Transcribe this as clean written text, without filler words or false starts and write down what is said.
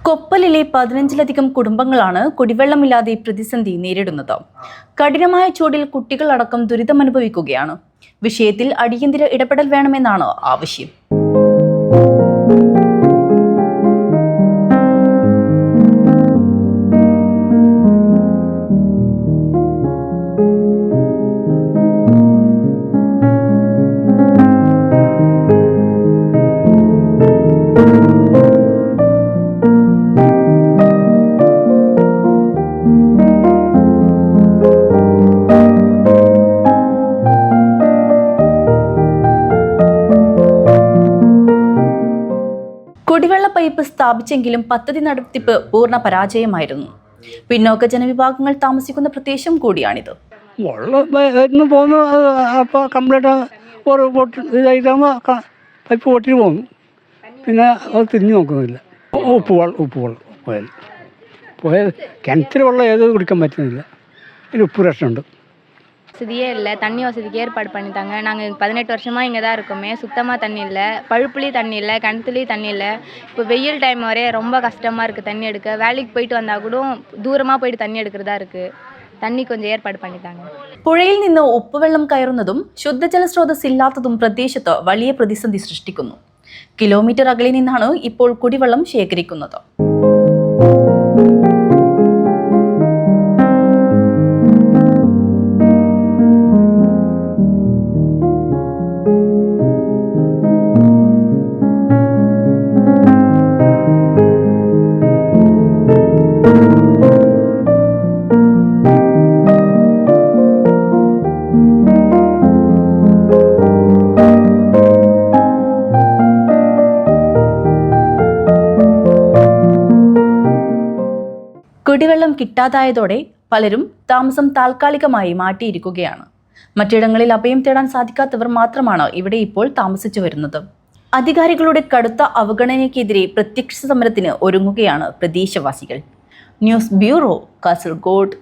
കൊപ്പലിലെ 15ലധികം കുടുംബങ്ങളാണ് കുടിവെള്ളമില്ലാതെ പ്രതിസന്ധി നേരിടുന്നത്. കഠിനമായ ചൂടിൽ കുട്ടികളടക്കം ദുരിതമനുഭവിക്കുകയാണ്. വിഷയത്തിൽ അടിയന്തര ഇടപെടൽ വേണമെന്നാണ് ആവശ്യം. കുടിവെള്ള പൈപ്പ് സ്ഥാപിച്ചെങ്കിലും പദ്ധതി നടത്തിപ്പ് പൂർണ്ണ പരാജയമായിരുന്നു. പിന്നോക്ക ജനവിഭാഗങ്ങൾ താമസിക്കുന്ന പ്രദേശം കൂടിയാണിത്. പൈപ്പ് പൊട്ടി പോകുന്നു, പിന്നെ അത് തിരിഞ്ഞു നോക്കുന്നില്ല. ഉപ്പുവെള്ളം പോയാൽ കിണറ്റിൽ വെള്ളം ഏതോ കുടിക്കാൻ പറ്റുന്നില്ല. അതിന് உப்பு ரசம் வசதியே இல்லை. தண்ணி வசதிக்கு ஏற்பாடு பண்ணித்தாங்க. நாங்கள் 18 வருஷமாக இங்கே தான் இருக்கோமே. சுத்தமாக தண்ணி இல்லை, பழுப்புலேயும் தண்ணி இல்லை, கிணத்துலேயும் தண்ணி இல்லை. இப்போ வெயில் டைம் வரைய ரொம்ப கஷ்டமாக இருக்குது தண்ணி எடுக்க. வேலைக்கு போயிட்டு வந்தால் கூட ദൂരமாக പോയിട്ട് തണ്ണി എടുക്കുന്നതാ இருக்குது. തണ്ണി கொஞ்சம் ഏർപ്പാട് பண்ணித்தாங்க. പുഴയിൽ നിന്ന് ഉപ്പുവെള്ളം കയറുന്നതും ശുദ്ധജല സ്രോതസ് ഇല്ലാത്തതും പ്രദേശത്ത് വലിയ പ്രതിസന്ധി സൃഷ്ടിക്കുന്നു. കിലോമീറ്റർ അകലെ നിന്നാണ് ഇപ്പോൾ കുടിവെള്ളം ശേഖരിക്കുന്നത്. കുടിവെള്ളം കിട്ടാതായതോടെ പലരും താമസം താൽക്കാലികമായി മാറ്റിയിരിക്കുകയാണ്. മറ്റിടങ്ങളിൽ അഭയം തേടാൻ സാധിക്കാത്തവർ മാത്രമാണ് ഇവിടെ ഇപ്പോൾ താമസിച്ചു വരുന്നത്. അധികാരികളുടെ കടുത്ത അവഗണനയ്ക്കെതിരെ പ്രത്യക്ഷ സമരത്തിന് ഒരുങ്ങുകയാണ് പ്രദേശവാസികൾ. News bureau, Kasaragod.